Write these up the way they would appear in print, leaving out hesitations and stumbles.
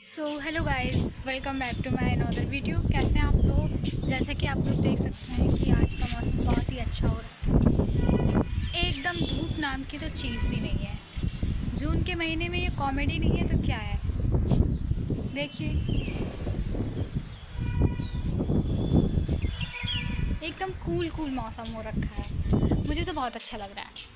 So hello guys, welcome back to my another video. कैसे हैं आप लोग? जैसे कि आप लोग देख सकते हैं कि आज का मौसम बहुत ही अच्छा हो रहा है। एकदम धूप नाम की तो चीज़ भी नहीं है। जून के महीने में ये कॉमेडी नहीं है तो क्या है। देखिए, एकदम कूल कूल मौसम हो रखा है। मुझे तो बहुत अच्छा लग रहा है।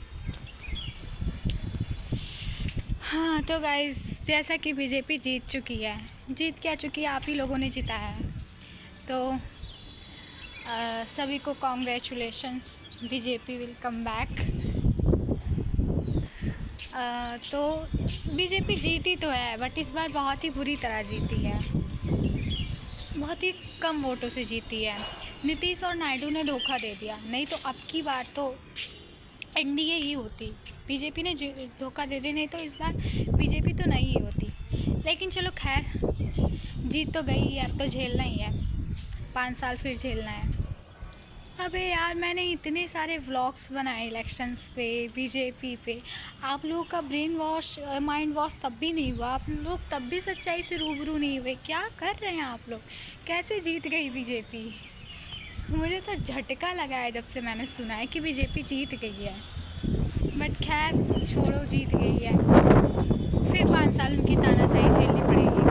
हाँ तो गाइस, जैसा कि बीजेपी जीत चुकी है। जीत क्या चुकी है? आप ही लोगों ने जिताया है। तो सभी को congratulations, BJP will come back. तो बीजेपी जीती तो है, बट इस बार बहुत ही बुरी तरह जीती है। बहुत ही कम वोटों से जीती है। नीतीश और नायडू ने धोखा दे दिया, नहीं तो अब की बार तो एनडीए ही होती। बीजेपी ने धोखा दे दिया, नहीं तो इस बार बीजेपी तो नहीं ही होती। लेकिन चलो खैर, जीत तो गई है, अब तो झेलना ही है। 5 साल फिर झेलना है। अबे यार, मैंने इतने सारे व्लॉग्स बनाए इलेक्शंस पे, बीजेपी पे। आप लोगों का ब्रेन वॉश, माइंड वॉश तब भी नहीं हुआ। आप लोग तब भी सच्चाई से रूबरू नहीं हुए। क्या कर रहे हैं आप लोग? कैसे जीत गई बीजेपी? मुझे तो झटका लगा है जब से मैंने सुना है कि बीजेपी जीत गई है। बट खैर छोड़ो, जीत गई है। फिर 5 साल उनकी तानाशाही झेलनी पड़ेगी।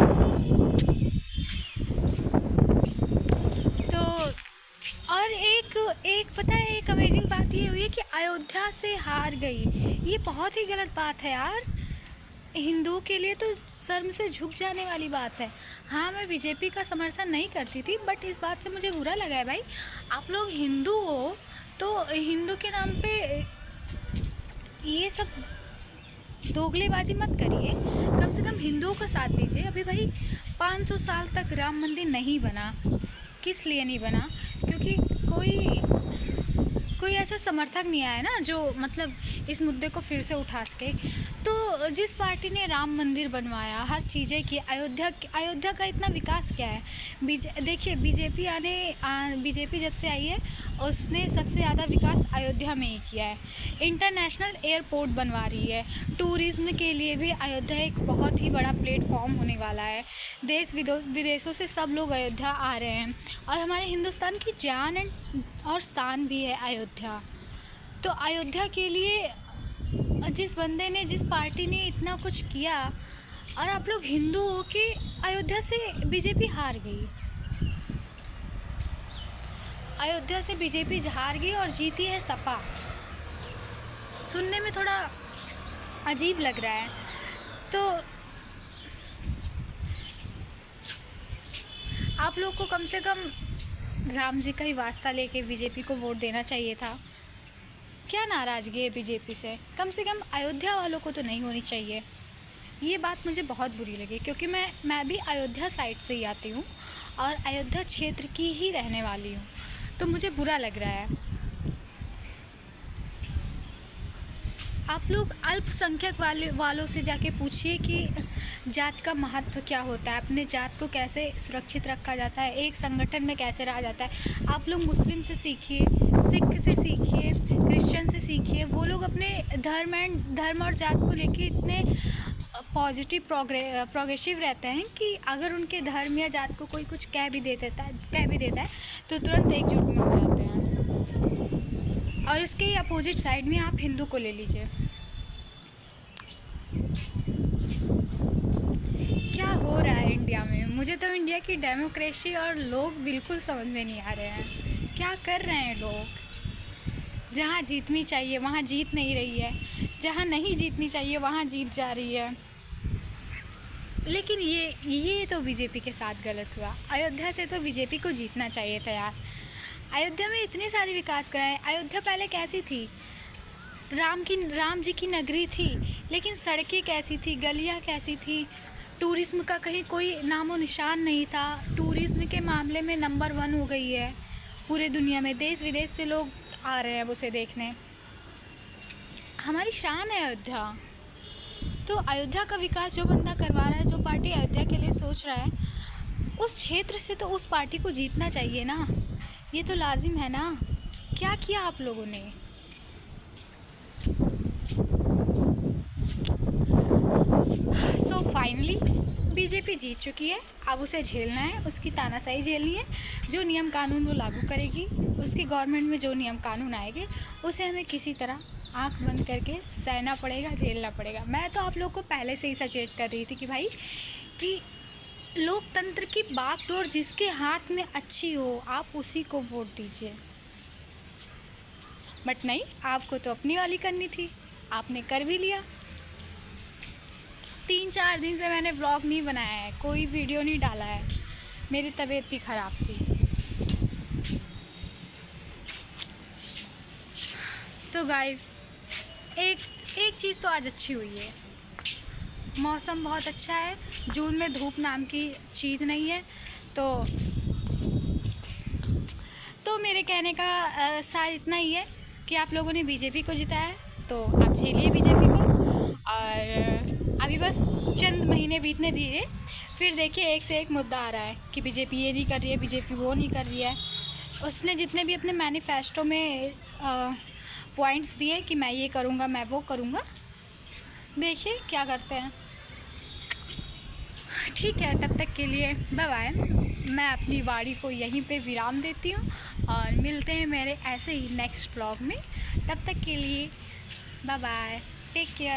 तो और एक एक पता है, एक अमेजिंग बात ये हुई है कि अयोध्या से हार गई। ये बहुत ही गलत बात है यार। हिंदुओं के लिए तो शर्म से झुक जाने वाली बात है। हाँ, मैं बीजेपी का समर्थन नहीं करती थी, बट इस बात से मुझे बुरा लगा है। भाई, आप लोग हिंदू हो तो हिंदू के नाम पे ये सब दोगलेबाजी मत करिए। कम से कम हिंदुओं का साथ दीजिए। अभी भाई 500 साल तक राम मंदिर नहीं बना। किस लिए नहीं बना? क्योंकि कोई ऐसा समर्थक नहीं आया ना जो मतलब इस मुद्दे को फिर से उठा सके। तो जिस पार्टी ने राम मंदिर बनवाया, हर चीज़ें की, अयोध्या का इतना विकास क्या है? देखिए, बीजेपी जब से आई है उसने सबसे ज़्यादा विकास अयोध्या में ही किया है। इंटरनेशनल एयरपोर्ट बनवा रही है। टूरिज़्म के लिए भी अयोध्या एक बहुत ही बड़ा प्लेटफॉर्म होने वाला है। देश विदेशों से सब लोग अयोध्या आ रहे हैं, और हमारे हिंदुस्तान की जान और शान भी है अयोध्या। तो अयोध्या के लिए जिस बंदे ने, जिस पार्टी ने इतना कुछ किया, और आप लोग हिंदू हो के अयोध्या से बीजेपी हार गई। अयोध्या से बीजेपी हार गई और जीती है सपा। सुनने में थोड़ा अजीब लग रहा है। तो आप लोग को कम से कम राम जी का ही वास्ता लेके बीजेपी को वोट देना चाहिए था। क्या नाराज़गी है बीजेपी से? कम अयोध्या वालों को तो नहीं होनी चाहिए। ये बात मुझे बहुत बुरी लगी, क्योंकि मैं भी अयोध्या साइड से ही आती हूँ और अयोध्या क्षेत्र की ही रहने वाली हूँ। तो मुझे बुरा लग रहा है। आप लोग अल्पसंख्यक वालों से जाके पूछिए कि जात का महत्व क्या होता है, अपने जात को कैसे सुरक्षित रखा जाता है, एक संगठन में कैसे रहा जाता है। आप लोग मुस्लिम से सीखिए, सिख से सीखिए, क्रिश्चियन से सीखिए। वो लोग अपने धर्म और जात को लेके इतने पॉजिटिव प्रोग्रेसिव रहते हैं कि अगर उनके धर्म या जात को कोई कुछ कह भी देता है तो तुरंत एकजुट में हो जाते हैं। और इसके अपोजिट साइड में आप हिंदू को ले लीजिए। क्या हो रहा है इंडिया में? मुझे तो इंडिया की डेमोक्रेसी और लोग बिल्कुल समझ में नहीं आ रहे हैं। क्या कर रहे हैं लोग? जहाँ जीतनी चाहिए वहाँ जीत नहीं रही है, जहाँ नहीं जीतनी चाहिए वहाँ जीत जा रही है। लेकिन ये तो बीजेपी के साथ गलत हुआ। अयोध्या से तो बीजेपी को जीतना चाहिए था यार। अयोध्या में इतने सारे विकास कराए। अयोध्या पहले कैसी थी? राम जी की नगरी थी, लेकिन सड़कें कैसी थी, गलियाँ कैसी थी? टूरिज़्म का कहीं कोई नामो निशान नहीं था। टूरिज़्म के मामले में नंबर 1 हो गई है पूरे दुनिया में। देश विदेश से लोग आ रहे हैं उसे देखने। हमारी शान है अयोध्या। तो अयोध्या का विकास जो बंदा करवा रहा है, जो पार्टी अयोध्या के लिए सोच रहा है, उस क्षेत्र से तो उस पार्टी को जीतना चाहिए ना। ये तो लाजिम है ना। क्या किया आप लोगों ने? सो फाइनली बीजेपी बीजेपी जीत चुकी है, अब उसे झेलना है, उसकी तानाशाही झेलनी है। जो नियम कानून वो लागू करेगी, उसकी गवर्नमेंट में जो नियम कानून आएंगे उसे हमें किसी तरह आंख बंद करके सहना पड़ेगा, झेलना पड़ेगा। मैं तो आप लोग को पहले से ही सचेत कर रही थी कि भाई कि लोकतंत्र की बागडोर जिसके हाथ में अच्छी हो आप उसी को वोट दीजिए। बट नहीं, आपको तो अपनी वाली करनी थी, आपने कर भी लिया। 3-4 दिन से मैंने ब्लॉग नहीं बनाया है, कोई वीडियो नहीं डाला है, मेरी तबीयत भी ख़राब थी। तो गाइस एक चीज़ तो आज अच्छी हुई है, मौसम बहुत अच्छा है, जून में धूप नाम की चीज़ नहीं है। तो मेरे कहने का सार इतना ही है कि आप लोगों ने बीजेपी को जिताया तो आप झेलिए बीजेपी को। और अभी बस चंद महीने बीतने दिए, फिर देखिए एक से एक मुद्दा आ रहा है कि बीजेपी ये नहीं कर रही है, बीजेपी वो नहीं कर रही है। उसने जितने भी अपने मैनिफेस्टो में पॉइंट्स दिए कि मैं ये करूँगा, मैं वो करूँगा, देखिए क्या करते हैं। ठीक है, तब तक के लिए बाय बाय। मैं अपनी वाणी को यहीं पे विराम देती हूँ और मिलते हैं मेरे ऐसे ही नेक्स्ट ब्लॉग में। तब तक के लिए बाय बाय, टेक केयर।